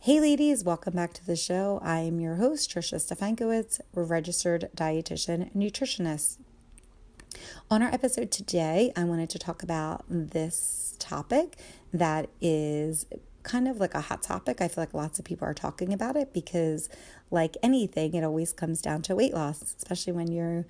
Hey ladies, welcome back to the show. I am your host, Trisha Stefankowitz, a registered dietitian and nutritionist. On our episode today, I wanted to talk about this topic that is kind of like a hot topic. I feel like lots of people are talking about it because, like anything, it always comes down to weight loss, especially in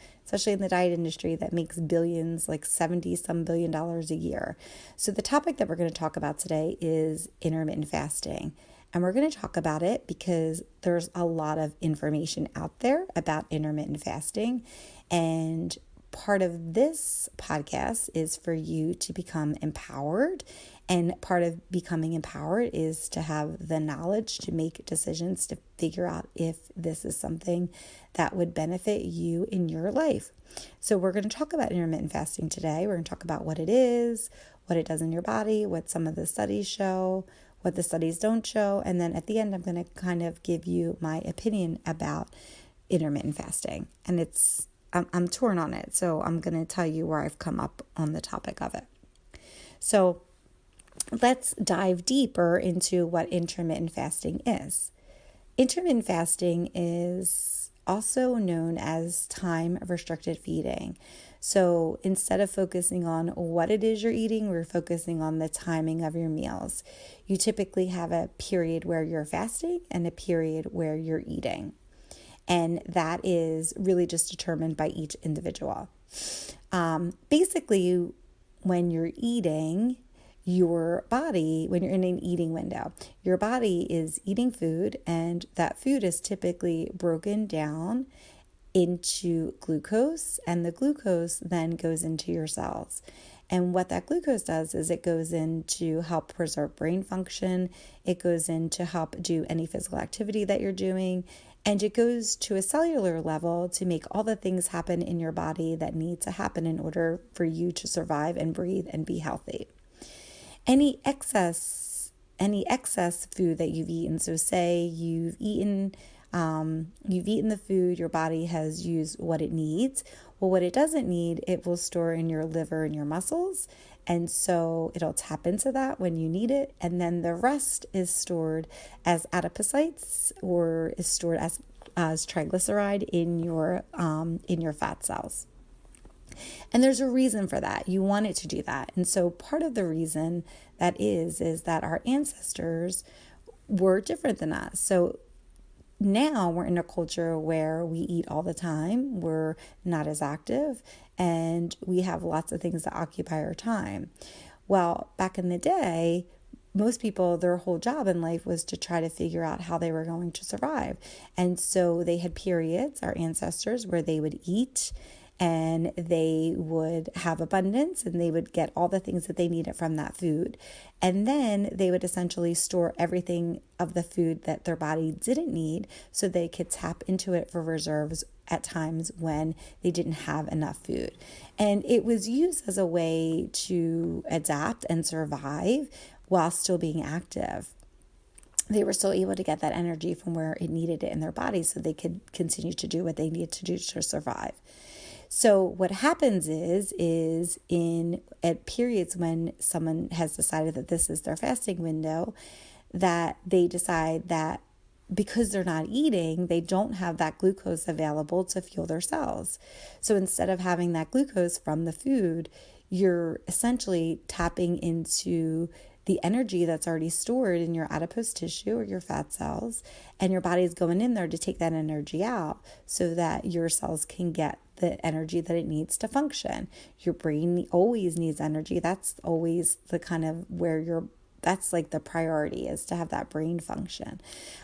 the diet industry that makes billions, like 70 some billion dollars a year. So the topic that we're going to talk about today is intermittent fasting. And we're going to talk about it because there's a lot of information out there about intermittent fasting. And part of this podcast is for you to become empowered. And part of becoming empowered is to have the knowledge to make decisions to figure out if this is something that would benefit you in your life. So we're going to talk about intermittent fasting today. We're going to talk about what it is, what it does in your body, what some of the studies show, what the studies don't show. And then at the end, I'm going to kind of give you my opinion about intermittent fasting. And I'm torn on it. So I'm going to tell you where I've come up on the topic of it. So let's dive deeper into what intermittent fasting is. Intermittent fasting is also known as time-restricted feeding. So instead of focusing on what it is you're eating, we're focusing on the timing of your meals. You typically have a period where you're fasting and a period where you're eating. And that is really just determined by each individual. Basically, when you're eating, when you're in an eating window, your body is eating food, and that food is typically broken down into glucose, and the glucose then goes into your cells. And what that glucose does is it goes in to help preserve brain function. It goes in to help do any physical activity that you're doing. And it goes to a cellular level to make all the things happen in your body that need to happen in order for you to survive and breathe and be healthy. Any excess food that you've eaten, so say you've eaten the food, your body has used what it needs. Well, what it doesn't need, it will store in your liver and your muscles. And so it'll tap into that when you need it. And then the rest is stored as adipocytes or is stored as triglyceride in your fat cells. And there's a reason for that. You want it to do that. And so part of the reason that is that our ancestors were different than us. So now we're in a culture where we eat all the time, we're not as active, and we have lots of things that occupy our time. Well, back in the day, most people, their whole job in life was to try to figure out how they were going to survive. And so they had periods, our ancestors, where they would eat and they would have abundance and they would get all the things that they needed from that food. And then they would essentially store everything of the food that their body didn't need so they could tap into it for reserves at times when they didn't have enough food. And it was used as a way to adapt and survive while still being active. They were still able to get that energy from where it needed it in their body so they could continue to do what they needed to do to survive. So what happens is at periods when someone has decided that this is their fasting window, that they decide that because they're not eating, they don't have that glucose available to fuel their cells. So instead of having that glucose from the food, you're essentially tapping into the energy that's already stored in your adipose tissue or your fat cells, and your body's going in there to take that energy out so that your cells can get the energy that it needs to function. Your brain always needs energy. That's always the kind of that's like the priority, is to have that brain function.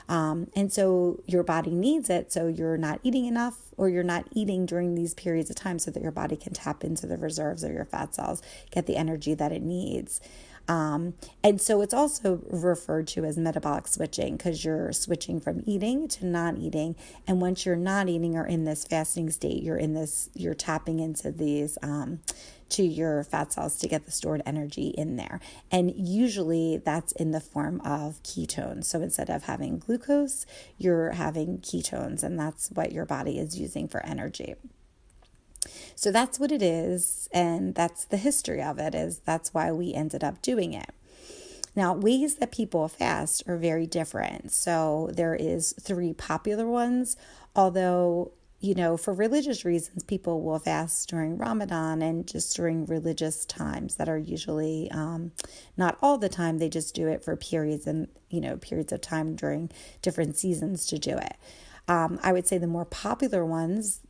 And so your body needs it. So you're not eating enough, or you're not eating during these periods of time so that your body can tap into the reserves of your fat cells, get the energy that it needs. And so it's also referred to as metabolic switching, because you're switching from eating to not eating. And once you're not eating or in this fasting state, you're tapping into these, to your fat cells to get the stored energy in there. And usually that's in the form of ketones. So instead of having glucose, you're having ketones, and that's what your body is using for energy. So that's what it is, and that's the history of it, is that's why we ended up doing it. Now, ways that people fast are very different. So there is three popular ones, although for religious reasons, people will fast during Ramadan and just during religious times that are usually not all the time. They just do it for periods and, periods of time during different seasons to do it. I would say the more popular ones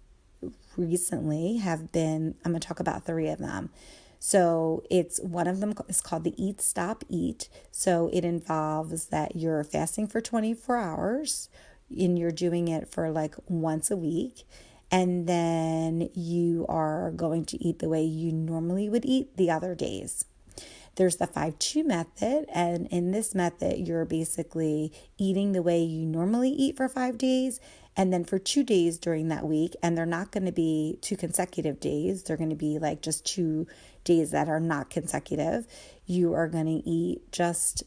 recently have been, I'm going to talk about three of them. So one of them is called the Eat, Stop, Eat. So it involves that you're fasting for 24 hours and you're doing it for like once a week. And then you are going to eat the way you normally would eat the other days. There's the 5-2 method, and in this method, you're basically eating the way you normally eat for 5 days, and then for 2 days during that week, and they're not going to be 2 consecutive days. They're going to be like just 2 days that are not consecutive. You are going to eat just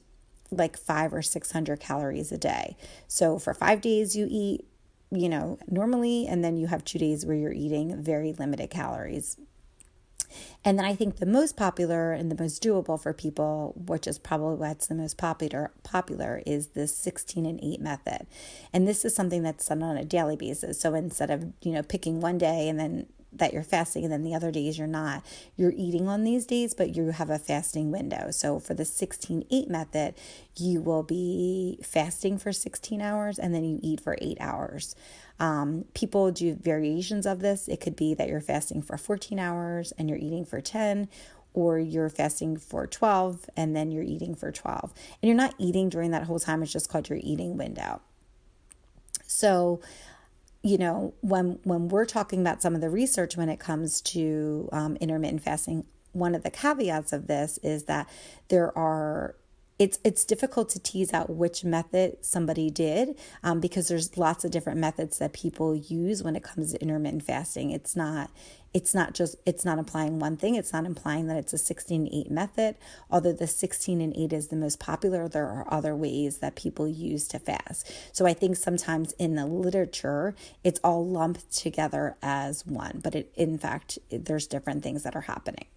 like 500 or 600 calories a day. So for 5 days, you eat, normally, and then you have 2 days where you're eating very limited calories. And then I think the most popular and the most doable for people, which is probably what's the most popular is this 16 and 8 method. And this is something that's done on a daily basis. So instead of, picking one day and then that you're fasting and then the other days you're not, you're eating on these days, but you have a fasting window. So for the 16-8 method, you will be fasting for 16 hours and then you eat for 8 hours. People do variations of this. It could be that you're fasting for 14 hours and you're eating for 10, or you're fasting for 12 and then you're eating for 12. And you're not eating during that whole time. It's just called your eating window. So, when we're talking about some of the research when it comes to intermittent fasting, one of the caveats of this is that it's difficult to tease out which method somebody did because there's lots of different methods that people use when it comes to intermittent fasting. It's not applying one thing. It's not implying that it's a 16-8 method. Although the 16 and 8 is the most popular, there are other ways that people use to fast. So I think sometimes in the literature, it's all lumped together as one, but in fact, there's different things that are happening.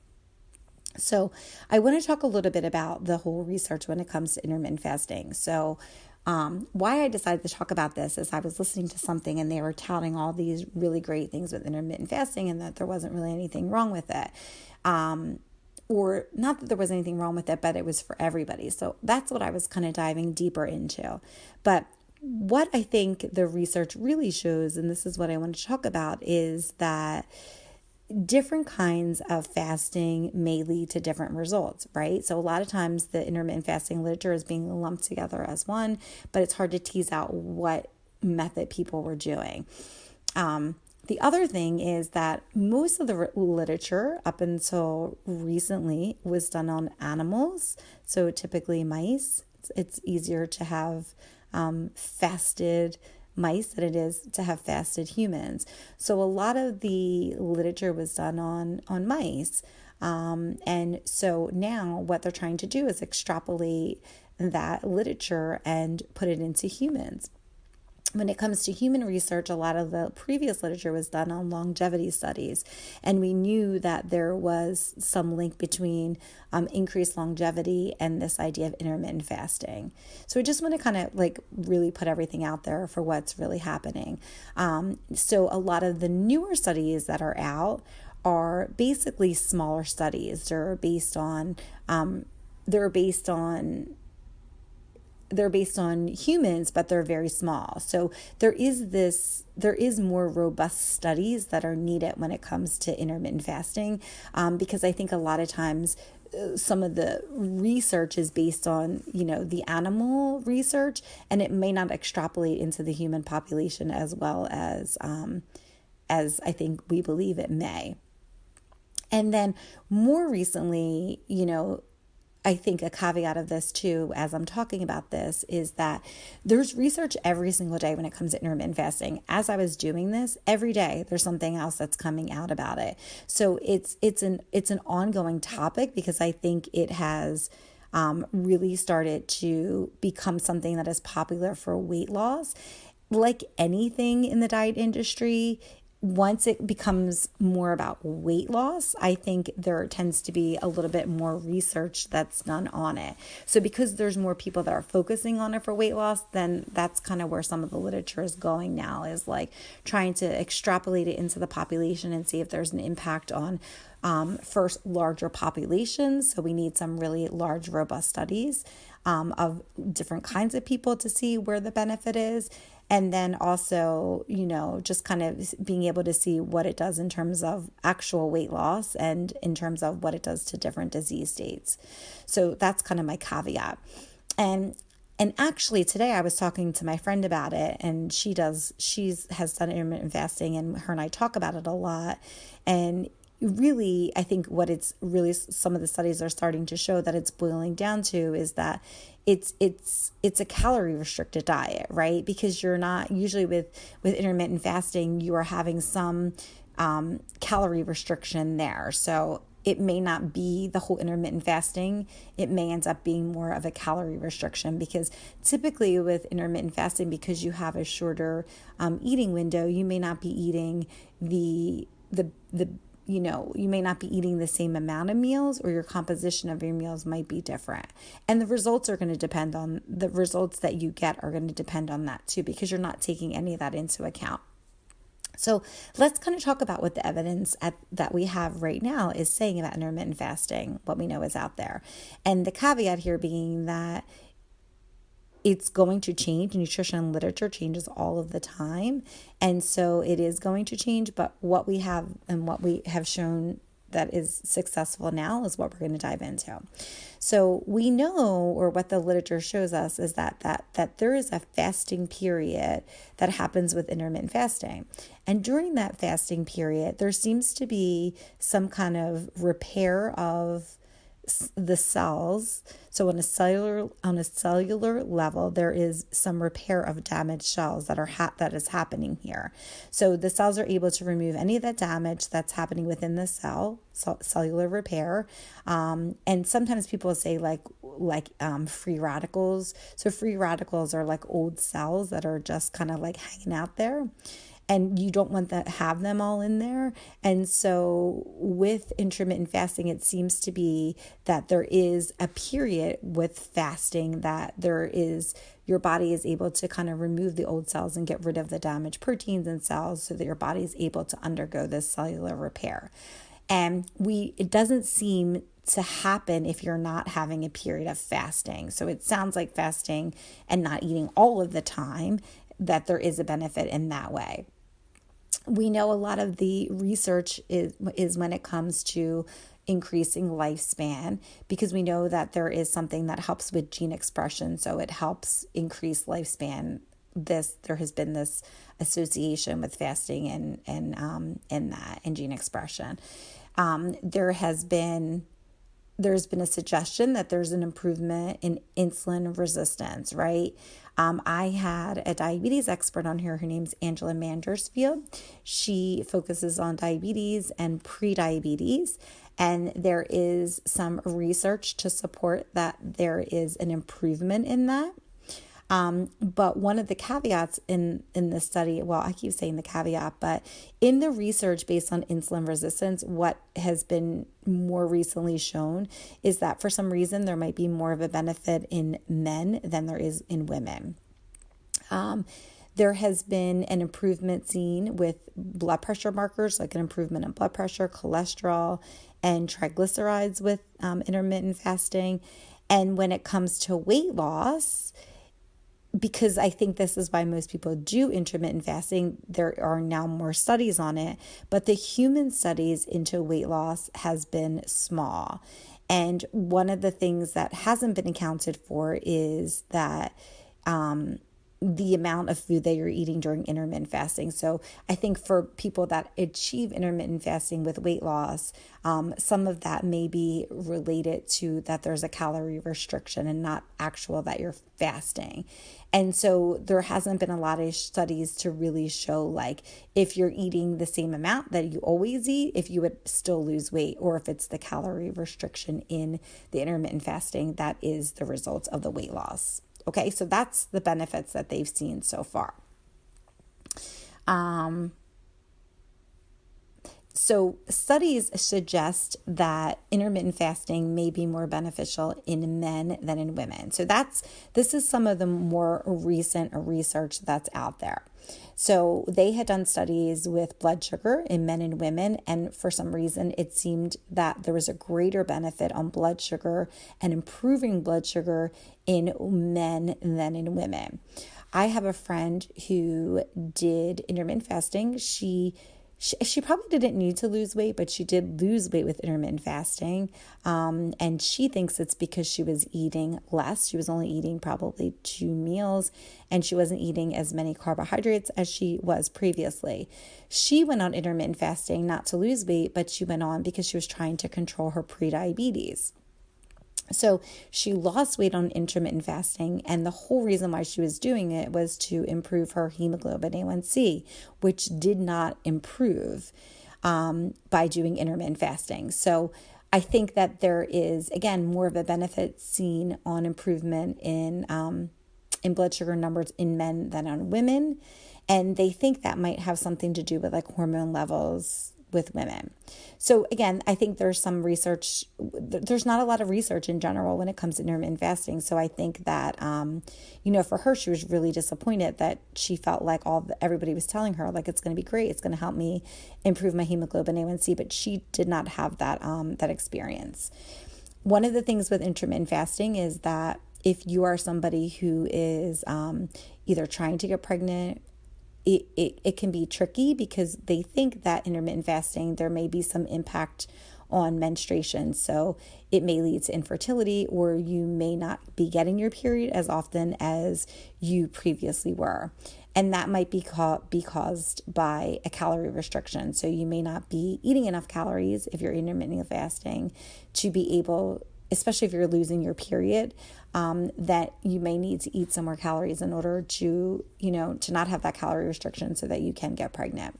So I want to talk a little bit about the whole research when it comes to intermittent fasting. So why I decided to talk about this is I was listening to something and they were touting all these really great things with intermittent fasting and that there wasn't really anything wrong with it. Or not that there was anything wrong with it, but it was for everybody. So that's what I was kind of diving deeper into. But what I think the research really shows, and this is what I want to talk about, is that different kinds of fasting may lead to different results, right? So a lot of times the intermittent fasting literature is being lumped together as one, but it's hard to tease out what method people were doing. The other thing is that most of the literature up until recently was done on animals, so typically mice. It's easier to have fasted mice than it is to have fasted humans. So a lot of the literature was done on mice. And so now what they're trying to do is extrapolate that literature and put it into humans. When it comes to human research, a lot of the previous literature was done on longevity studies, and we knew that there was some link between increased longevity and this idea of intermittent fasting. So I just want to kind of really put everything out there for what's really happening. So a lot of the newer studies that are out are basically smaller studies. They're based on humans, but they're very small. So there is more robust studies that are needed when it comes to intermittent fasting, because I think a lot of times some of the research is based on, the animal research, and it may not extrapolate into the human population as well as I think we believe it may. And then more recently, I think a caveat of this too, as I'm talking about this, is that there's research every single day when it comes to intermittent fasting. As I was doing this, every day there's something else that's coming out about it. So it's an ongoing topic because I think it has really started to become something that is popular for weight loss. Like anything in the diet industry, once it becomes more about weight loss, I think there tends to be a little bit more research that's done on it. So because there's more people that are focusing on it for weight loss, then that's kind of where some of the literature is going now, is like trying to extrapolate it into the population and see if there's an impact on first larger populations. So we need some really large, robust studies of different kinds of people to see where the benefit is. And then also, just kind of being able to see what it does in terms of actual weight loss and in terms of what it does to different disease states. So that's kind of my caveat. And actually today I was talking to my friend about it, and she has done intermittent fasting, and her and I talk about it a lot. And really, I think what it's really, some of the studies are starting to show that it's boiling down to is that it's a calorie restricted diet, right? Because you're not usually with intermittent fasting, you are having some calorie restriction there. So it may not be the whole intermittent fasting. It may end up being more of a calorie restriction, because typically with intermittent fasting, because you have a shorter eating window, you may not be eating you may not be eating the same amount of meals, or your composition of your meals might be different. And the results that you get are going to depend on that too, because you're not taking any of that into account. So let's kind of talk about what the evidence that we have right now is saying about intermittent fasting, what we know is out there. And the caveat here being that it's going to change. Nutrition literature changes all of the time. And so it is going to change, but what we have and what we have shown that is successful now is what we're going to dive into. So we know, or what the literature shows us, is that there is a fasting period that happens with intermittent fasting. And during that fasting period, there seems to be some kind of repair of the cells. So on a cellular level, there is some repair of damaged cells that is happening here. So the cells are able to remove any of that damage that's happening within the cellular repair. And sometimes people say like free radicals. So free radicals are like old cells that are just kind of like hanging out there, and you don't want to have them all in there. And so with intermittent fasting, it seems to be that there is a period with fasting that your body is able to kind of remove the old cells and get rid of the damaged proteins and cells, so that your body is able to undergo this cellular repair. And it doesn't seem to happen if you're not having a period of fasting. So it sounds like fasting and not eating all of the time, that there is a benefit in that way. We know a lot of the research is when it comes to increasing lifespan, because we know that there is something that helps with gene expression. So it helps increase lifespan. There has been this association with fasting and gene expression. There's been a suggestion that there's an improvement in insulin resistance, right? I had a diabetes expert on here. Her name's Angela Mandersfield. She focuses on diabetes and pre-diabetes, and there is some research to support that there is an improvement in that. But one of the caveats in the study, well, I keep saying the caveat, but in the research based on insulin resistance, what has been more recently shown is that for some reason there might be more of a benefit in men than there is in women. There has been an improvement seen with blood pressure markers, like an improvement in blood pressure, cholesterol, and triglycerides with intermittent fasting. And when it comes to weight loss, because I think this is why most people do intermittent fasting, there are now more studies on it, but the human studies into weight loss has been small. And one of the things that hasn't been accounted for is that the amount of food that you're eating during intermittent fasting. So I think for people that achieve intermittent fasting with weight loss, some of that may be related to that there's a calorie restriction and not actual that you're fasting. And so there hasn't been a lot of studies to really show like if you're eating the same amount that you always eat, if you would still lose weight, or if it's the calorie restriction in the intermittent fasting that is the result of the weight loss. Okay, so that's the benefits that they've seen so far. So studies suggest that intermittent fasting may be more beneficial in men than in women. So this is some of the more recent research that's out there. So they had done studies with blood sugar in men and women, and for some reason it seemed that there was a greater benefit on blood sugar and improving blood sugar in men than in women. I have a friend who did intermittent fasting. She probably didn't need to lose weight, but she did lose weight with intermittent fasting. And she thinks it's because she was eating less. She was only eating probably 2 meals, and she wasn't eating as many carbohydrates as she was previously. She went on intermittent fasting not to lose weight, but she went on because she was trying to control her prediabetes. So she lost weight on intermittent fasting, and the whole reason why she was doing it was to improve her hemoglobin A1C, which did not improve by doing intermittent fasting. So I think that there is, again, more of a benefit seen on improvement in blood sugar numbers in men than on women, and they think that might have something to do with like hormone levels with women. So again, I think there's some research, there's not a lot of research in general when it comes to intermittent fasting. So I think that, for her, she was really disappointed that she felt like everybody was telling her, like, it's going to be great. It's going to help me improve my hemoglobin A1C, but she did not have that experience. One of the things with intermittent fasting is that if you are somebody who is either trying to get pregnant, it can be tricky because they think that intermittent fasting, there may be some impact on menstruation. So it may lead to infertility, or you may not be getting your period as often as you previously were. And that might be caused by a calorie restriction. So you may not be eating enough calories if you're intermittent fasting to be able, especially if you're losing your period, that you may need to eat some more calories in order to not have that calorie restriction so that you can get pregnant.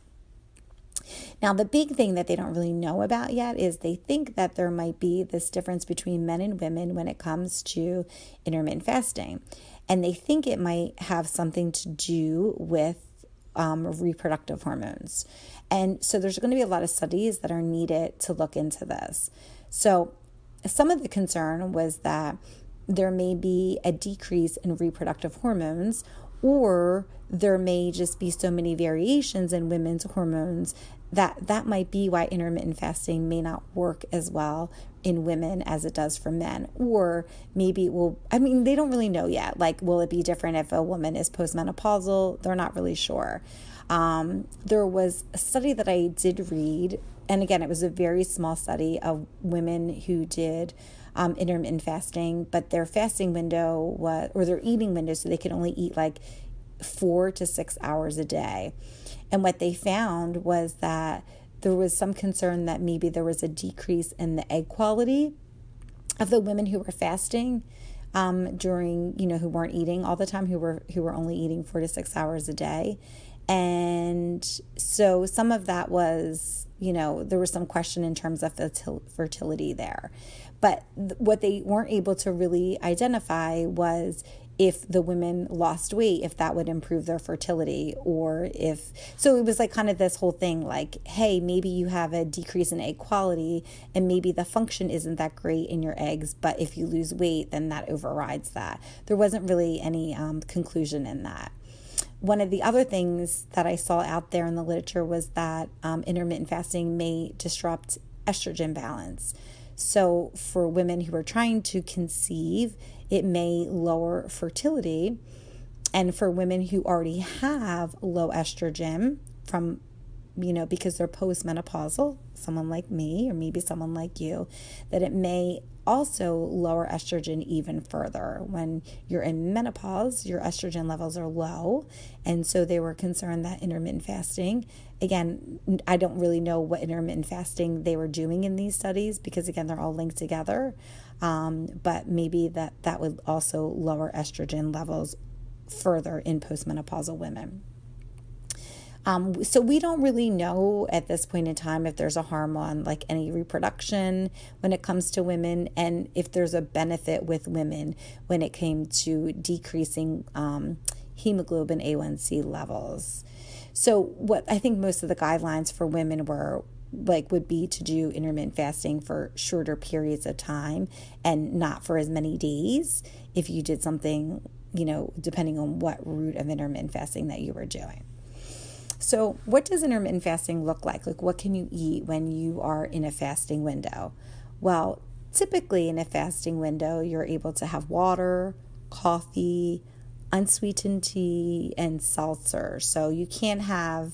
Now, the big thing that they don't really know about yet is they think that there might be this difference between men and women when it comes to intermittent fasting. And they think it might have something to do with reproductive hormones. And so there's going to be a lot of studies that are needed to look into this. So some of the concern was that there may be a decrease in reproductive hormones, or there may just be so many variations in women's hormones that might be why intermittent fasting may not work as well in women as it does for men. Or maybe it will, they don't really know yet. Like, will it be different if a woman is postmenopausal? They're not really sure. There was a study that I did read, and again, it was a very small study of women who did intermittent fasting, but their fasting window or their eating window, so they could only eat like 4 to 6 hours a day. And what they found was that there was some concern that maybe there was a decrease in the egg quality of the women who were fasting during, who weren't eating all the time, who were only eating 4 to 6 hours a day. And so some of that was, there was some question in terms of fertility there. But what they weren't able to really identify was if the women lost weight, if that would improve their fertility, so it was like kind of this whole thing like, hey, maybe you have a decrease in egg quality and maybe the function isn't that great in your eggs, but if you lose weight, then that overrides that. There wasn't really any conclusion in that. One of the other things that I saw out there in the literature was that intermittent fasting may disrupt estrogen balance. So for women who are trying to conceive, it may lower fertility. And for women who already have low estrogen from, because they're postmenopausal, someone like me or maybe someone like you, that it may also lower estrogen even further. When you're in menopause, your estrogen levels are low. And so they were concerned that intermittent fasting, again, I don't really know what intermittent fasting they were doing in these studies because, again, they're all linked together. But maybe that would also lower estrogen levels further in postmenopausal women. So we don't really know at this point in time if there's a harm on like any reproduction when it comes to women, and if there's a benefit with women when it came to decreasing hemoglobin A1C levels. So what I think most of the guidelines for women were like would be to do intermittent fasting for shorter periods of time and not for as many days if you did something, depending on what route of intermittent fasting that you were doing. So what does intermittent fasting look like? Like, what can you eat when you are in a fasting window? Well, typically in a fasting window, you're able to have water, coffee, unsweetened tea, and seltzer. So you can't have,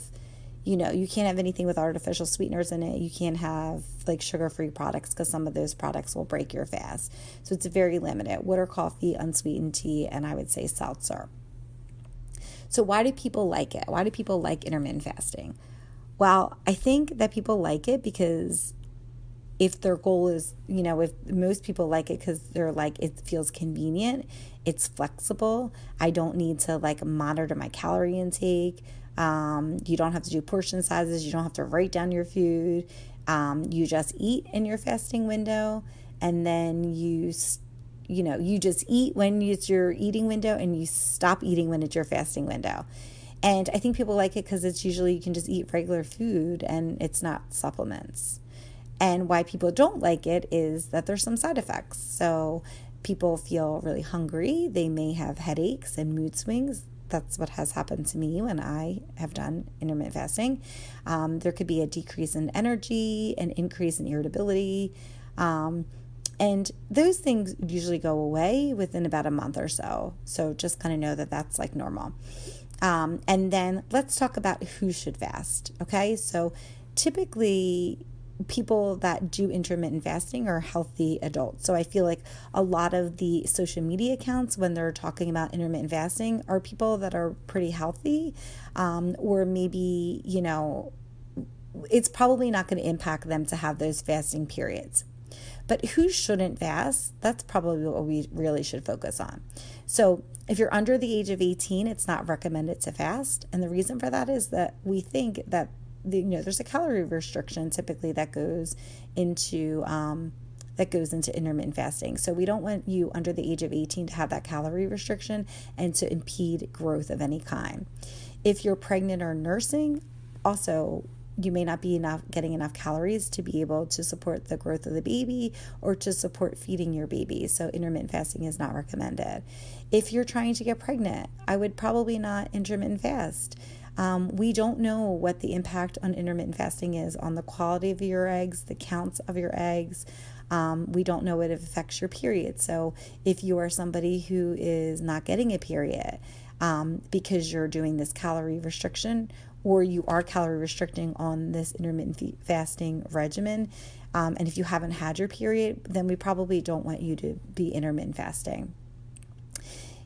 you can't have anything with artificial sweeteners in it. You can't have like sugar-free products because some of those products will break your fast. So it's very limited. Water, coffee, unsweetened tea, and I would say seltzer. So why do people like it? Why do people like intermittent fasting? Well, I think that people like it because if their goal is, if most people like it because they're like, it feels convenient, it's flexible. I don't need to like monitor my calorie intake. You don't have to do portion sizes. You don't have to write down your food. You just eat in your fasting window, and then you just eat when it's your eating window and you stop eating when it's your fasting window. And I think people like it because it's usually you can just eat regular food and it's not supplements. And why people don't like it is that there's some side effects. So people feel really hungry. They may have headaches and mood swings. That's what has happened to me when I have done intermittent fasting. There could be a decrease in energy, an increase in irritability. And those things usually go away within about a month or so. So just kind of know that that's like normal. And then let's talk about who should fast. Okay. So typically people that do intermittent fasting are healthy adults. So I feel like a lot of the social media accounts, when they're talking about intermittent fasting, are people that are pretty healthy, or maybe, it's probably not going to impact them to have those fasting periods. But who shouldn't fast? That's probably what we really should focus on. So if you're under the age of 18, it's not recommended to fast. And the reason for that is that we think that there's a calorie restriction typically that goes into intermittent fasting. So we don't want you under the age of 18 to have that calorie restriction and to impede growth of any kind. If you're pregnant or nursing, also you may not be getting enough calories to be able to support the growth of the baby or to support feeding your baby. So intermittent fasting is not recommended. If you're trying to get pregnant, I would probably not intermittent fast. We don't know what the impact on intermittent fasting is on the quality of your eggs, the counts of your eggs. We don't know if it affects your period. So if you are somebody who is not getting a period because you're doing this calorie restriction, or you are calorie restricting on this intermittent fasting regimen, and if you haven't had your period, then we probably don't want you to be intermittent fasting.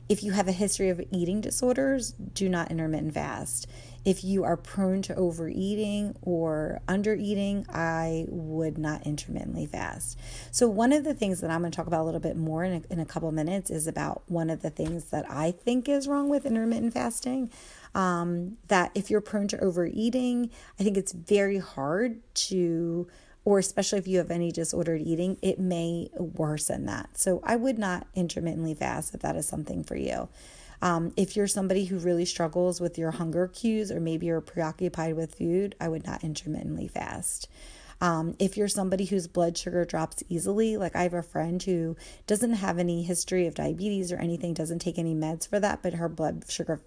If you have a history of eating disorders, do not intermittent fast. If you are prone to overeating or undereating, I would not intermittently fast. So one of the things that I'm going to talk about a little bit more in a couple of minutes is about one of the things that I think is wrong with intermittent fasting. That if you're prone to overeating, I think it's very hard to, or especially if you have any disordered eating, it may worsen that. So I would not intermittently fast if that is something for you. If you're somebody who really struggles with your hunger cues, or maybe you're preoccupied with food, I would not intermittently fast. If you're somebody whose blood sugar drops easily, like I have a friend who doesn't have any history of diabetes or anything, doesn't take any meds for that, but her blood sugar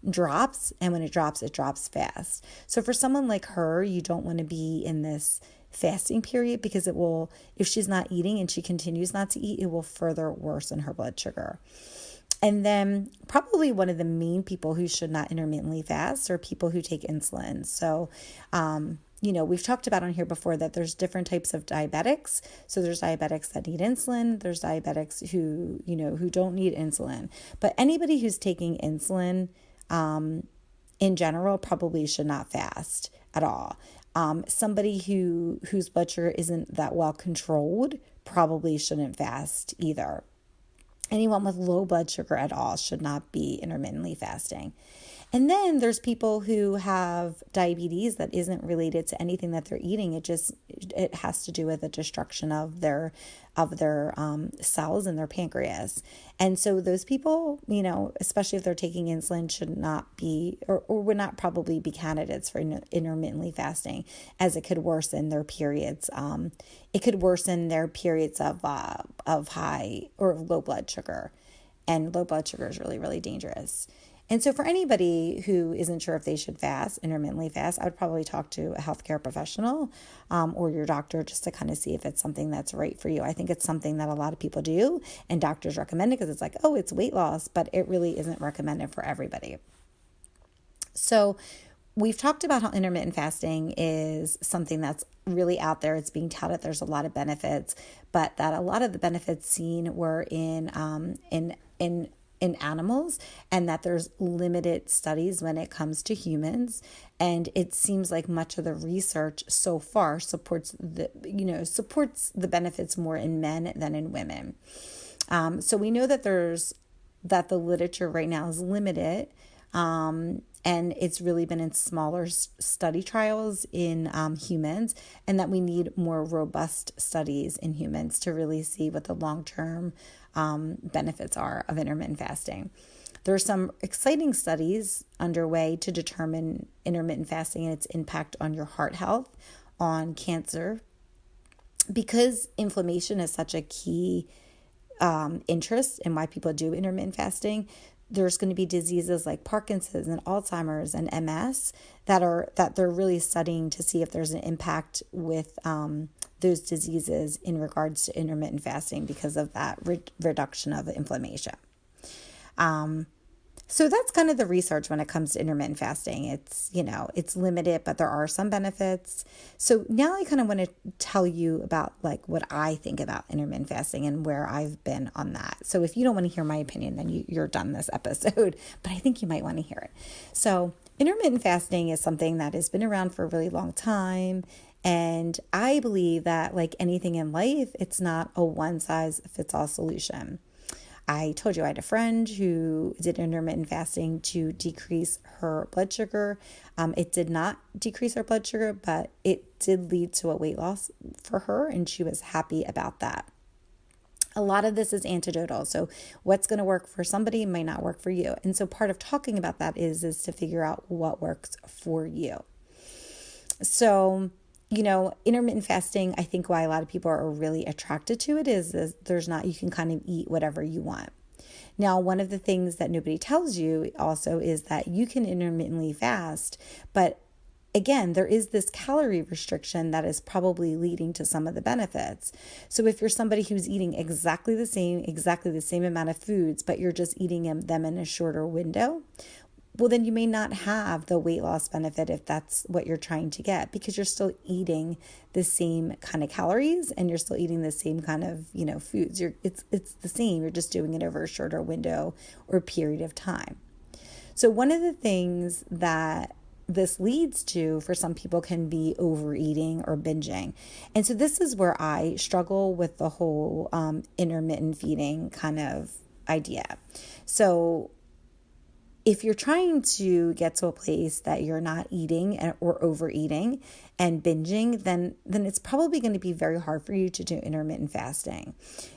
drops, and when it drops fast. So for someone like her, you don't want to be in this fasting period because it will, if she's not eating and she continues not to eat, it will further worsen her blood sugar. And then probably one of the main people who should not intermittently fast are people who take insulin. So, we've talked about on here before that there's different types of diabetics. So there's diabetics that need insulin. There's diabetics who don't need insulin. But anybody who's taking insulin, in general, probably should not fast at all. Somebody whose blood sugar isn't that well controlled probably shouldn't fast either. Anyone with low blood sugar at all should not be intermittently fasting. And then there's people who have diabetes that isn't related to anything that they're eating. It has to do with the destruction of their of their cells in their pancreas. And so those people, especially if they're taking insulin, should not be or would not probably be candidates for intermittently fasting, as it could worsen their periods. It could worsen their periods of high or low blood sugar. And low blood sugar is really, really dangerous. And so for anybody who isn't sure if they should intermittently fast, I would probably talk to a healthcare professional or your doctor just to kind of see if it's something that's right for you. I think it's something that a lot of people do and doctors recommend it because it's like, oh, it's weight loss, but it really isn't recommended for everybody. So we've talked about how intermittent fasting is something that's really out there. It's being touted. There's a lot of benefits, but that a lot of the benefits seen were in animals, and that there's limited studies when it comes to humans. And it seems like much of the research so far supports the benefits more in men than in women. So we know that the literature right now is limited. And it's really been in smaller study trials in humans, and that we need more robust studies in humans to really see what the long-term benefits are of intermittent fasting. There are some exciting studies underway to determine intermittent fasting and its impact on your heart health, on cancer, because inflammation is such a key interest in why people do intermittent fasting. There's going to be diseases like Parkinson's and Alzheimer's and MS that they're really studying to see if there's an impact with those diseases in regards to intermittent fasting because of that reduction of inflammation. So that's kind of the research when it comes to intermittent fasting. It's limited, but there are some benefits. So now I kind of want to tell you about like what I think about intermittent fasting and where I've been on that. So if you don't want to hear my opinion, then you're done this episode, but I think you might want to hear it. So intermittent fasting is something that has been around for a really long time. And I believe that like anything in life, it's not a one-size-fits-all solution. I told you I had a friend who did intermittent fasting to decrease her blood sugar. It did not decrease her blood sugar, but it did lead to a weight loss for her, and she was happy about that. A lot of this is anecdotal. So what's going to work for somebody might not work for you. And so part of talking about that is to figure out what works for you. So intermittent fasting, I think why a lot of people are really attracted to it is you can kind of eat whatever you want. Now, one of the things that nobody tells you also is that you can intermittently fast, but again, there is this calorie restriction that is probably leading to some of the benefits. So if you're somebody who's eating exactly the same amount of foods, but you're just eating them in a shorter window, well, then you may not have the weight loss benefit if that's what you're trying to get, because you're still eating the same kind of calories and you're still eating the same kind of, foods. It's the same. You're just doing it over a shorter window or period of time. So one of the things that this leads to for some people can be overeating or binging. And so this is where I struggle with the whole intermittent feeding kind of idea. So if you're trying to get to a place that you're not eating or overeating and binging, then it's probably going to be very hard for you to do intermittent fasting,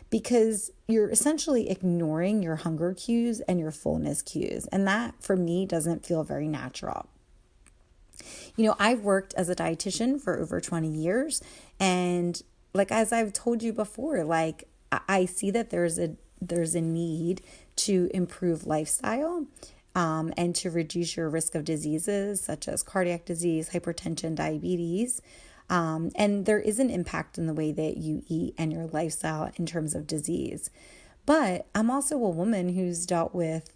because you're essentially ignoring your hunger cues and your fullness cues. And that, for me, doesn't feel very natural. I've worked as a dietitian for over 20 years. And like, as I've told you before, like I see that there's a need to improve lifestyle and to reduce your risk of diseases such as cardiac disease, hypertension, diabetes. And there is an impact in the way that you eat and your lifestyle in terms of disease. But I'm also a woman who's dealt with,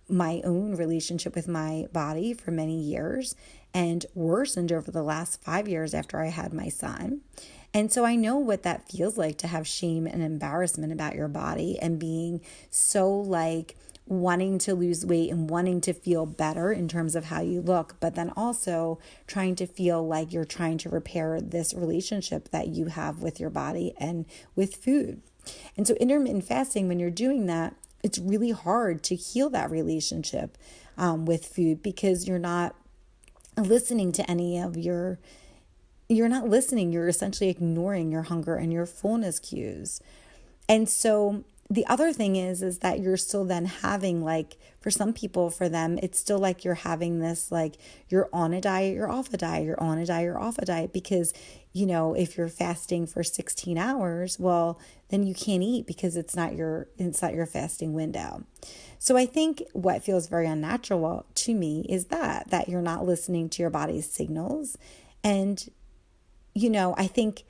my own relationship with my body for many years and worsened over the last 5 years after I had my son. And so I know what that feels like to have shame and embarrassment about your body and being so like wanting to lose weight and wanting to feel better in terms of how you look, but then also trying to feel like you're trying to repair this relationship that you have with your body and with food. And so intermittent fasting, when you're doing that, it's really hard to heal that relationship with food, because you're not listening to any of your you're not listening. You're essentially ignoring your hunger and your fullness cues. And so the other thing is that you're still then having, like, for some people, for them, it's still like you're having this, like, you're on a diet, you're off a diet, you're on a diet, you're off a diet, because, if you're fasting for 16 hours, well, then you can't eat because it's not your fasting window. So I think what feels very unnatural to me is that you're not listening to your body's signals. And I think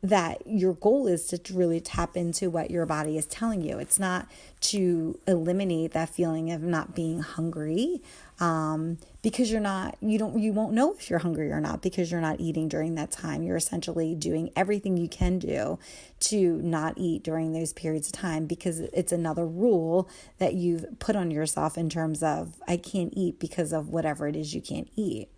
that your goal is to really tap into what your body is telling you. It's not to eliminate that feeling of not being hungry, because you won't know if you're hungry or not, because you're not eating during that time. You're essentially doing everything you can do to not eat during those periods of time, because it's another rule that you've put on yourself in terms of, I can't eat because of whatever it is you can't eat.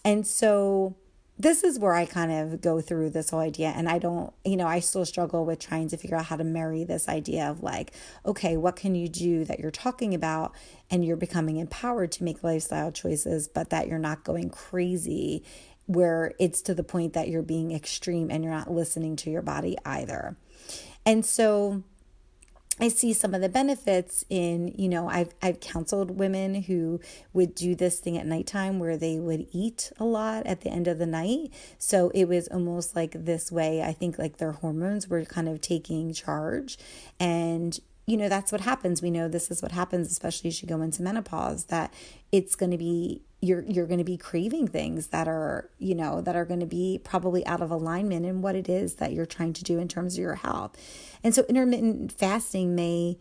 And so this is where I kind of go through this whole idea, and I still struggle with trying to figure out how to marry this idea of, like, okay, what can you do that you're talking about and you're becoming empowered to make lifestyle choices, but that you're not going crazy where it's to the point that you're being extreme and you're not listening to your body either. And so I see some of the benefits in, I've counseled women who would do this thing at nighttime where they would eat a lot at the end of the night. So it was almost like this way, I think, like their hormones were kind of taking charge. And that's what happens. We know this is what happens, especially as you go into menopause, that it's going to be, you're going to be craving things that are going to be probably out of alignment in what it is that you're trying to do in terms of your health. And so intermittent fasting may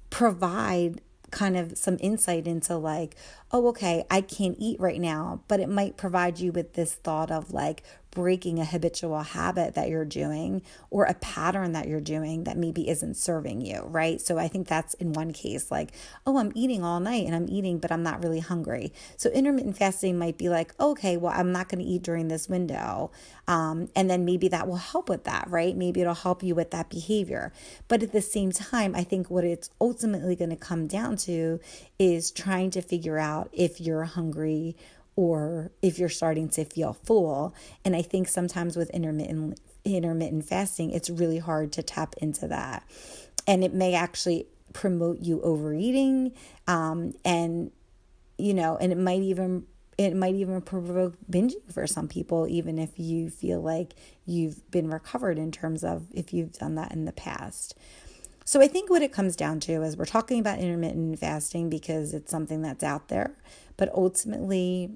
provide kind of some insight into, like, oh, okay, I can't eat right now, but it might provide you with this thought of, like, breaking a habitual habit that you're doing or a pattern that you're doing that maybe isn't serving you, right? So I think that's in one case, like, oh, I'm eating all night and I'm eating, but I'm not really hungry. So intermittent fasting might be like, okay, well, I'm not going to eat during this window. And then maybe that will help with that, right? Maybe it'll help you with that behavior. But at the same time, I think what it's ultimately going to come down to is trying to figure out if you're hungry or if you're starting to feel full. And I think sometimes with intermittent fasting, it's really hard to tap into that. And it may actually promote you overeating, and it might even provoke binging for some people, even if you feel like you've been recovered in terms of if you've done that in the past. So I think what it comes down to is we're talking about intermittent fasting because it's something that's out there, but ultimately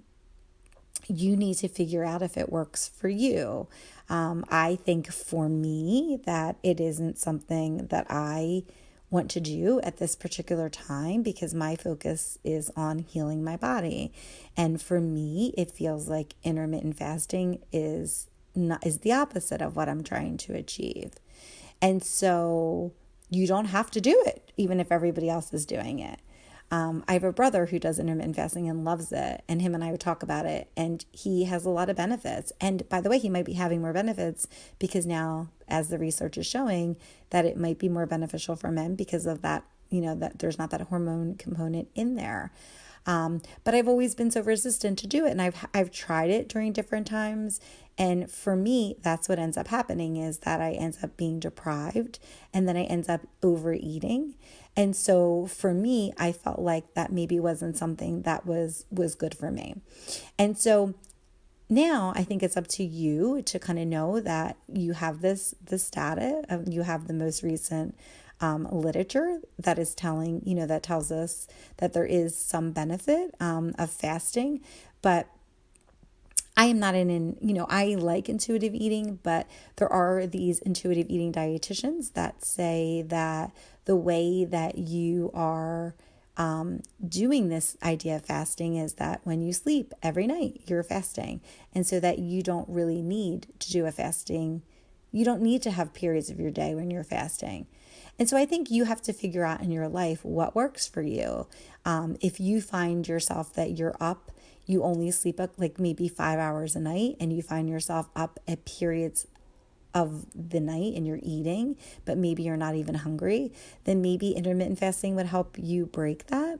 you need to figure out if it works for you. I think for me that it isn't something that I want to do at this particular time because my focus is on healing my body. And for me, it feels like intermittent fasting is the opposite of what I'm trying to achieve. And so you don't have to do it, even if everybody else is doing it. I have a brother who does intermittent fasting and loves it, and him and I would talk about it, and he has a lot of benefits. And by the way, he might be having more benefits because now, as the research is showing, that it might be more beneficial for men because of that, that there's not that hormone component in there. But I've always been so resistant to do it, and I've tried it during different times. And for me, that's what ends up happening is that I end up being deprived, and then I end up overeating. And so for me, I felt like that maybe wasn't something that was good for me. And so now I think it's up to you to kind of know that you have this data, you have the most recent literature that is that tells us that there is some benefit of fasting, but I am not I like intuitive eating, but there are these intuitive eating dietitians that say that the way that you are doing this idea of fasting is that when you sleep every night, you're fasting. And so that you don't really need to do a fasting. You don't need to have periods of your day when you're fasting. And so I think you have to figure out in your life what works for you. If you find yourself that you're up, you only sleep like maybe 5 hours a night, and you find yourself up at periods of the night and you're eating, but maybe you're not even hungry, then maybe intermittent fasting would help you break that.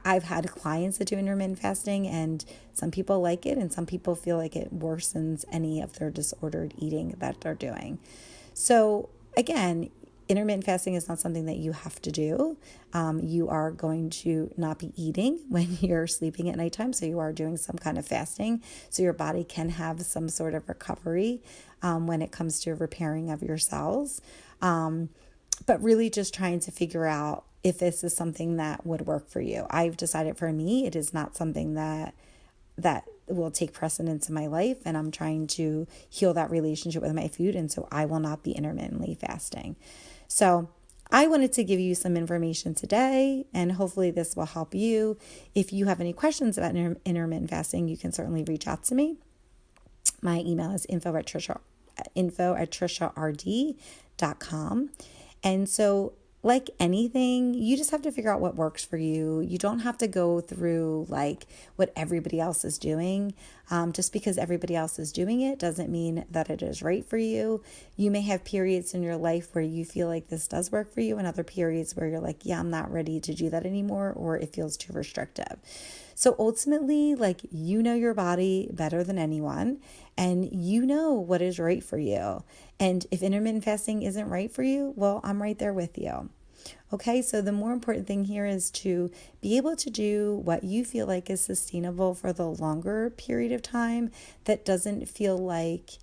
I've had clients that do intermittent fasting, and some people like it, and some people feel like it worsens any of their disordered eating that they're doing. So, again, intermittent fasting is not something that you have to do. You are going to not be eating when you're sleeping at nighttime, so you are doing some kind of fasting, so your body can have some sort of recovery when it comes to repairing of your cells. But really just trying to figure out if this is something that would work for you. I've decided for me, it is not something that will take precedence in my life, and I'm trying to heal that relationship with my food, and so I will not be intermittently fasting. So I wanted to give you some information today, and hopefully this will help you. If you have any questions about intermittent fasting, you can certainly reach out to me. My email is info@triciard.com. And so, like anything, you just have to figure out what works for you. You don't have to go through like what everybody else is doing. Just because everybody else is doing it doesn't mean that it is right for you. You may have periods in your life where you feel like this does work for you, and other periods where you're like, yeah, I'm not ready to do that anymore, or it feels too restrictive. So ultimately, like, you know your body better than anyone, and you know what is right for you. And if intermittent fasting isn't right for you, well, I'm right there with you. Okay, so the more important thing here is to be able to do what you feel like is sustainable for the longer period of time that doesn't feel like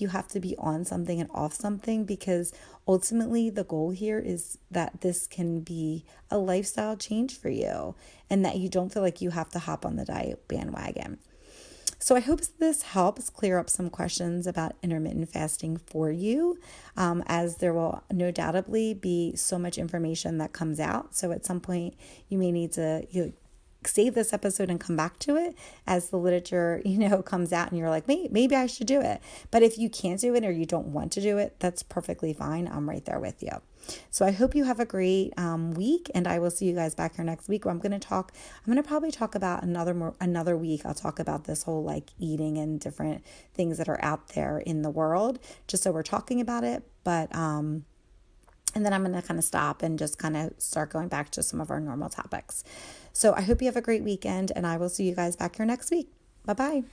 you have to be on something and off something, because ultimately the goal here is that this can be a lifestyle change for you and that you don't feel like you have to hop on the diet bandwagon. So I hope this helps clear up some questions about intermittent fasting for you, as there will no doubtably be so much information that comes out. So at some point you may need to save this episode and come back to it as the literature, comes out, and you're like, maybe I should do it. But if you can't do it or you don't want to do it, that's perfectly fine. I'm right there with you. So I hope you have a great week, and I will see you guys back here next week, where I'm going to probably talk about another week. I'll talk about this whole like eating and different things that are out there in the world, just so we're talking about it. But and then I'm going to kind of stop and just kind of start going back to some of our normal topics. So I hope you have a great weekend, and I will see you guys back here next week. Bye-bye.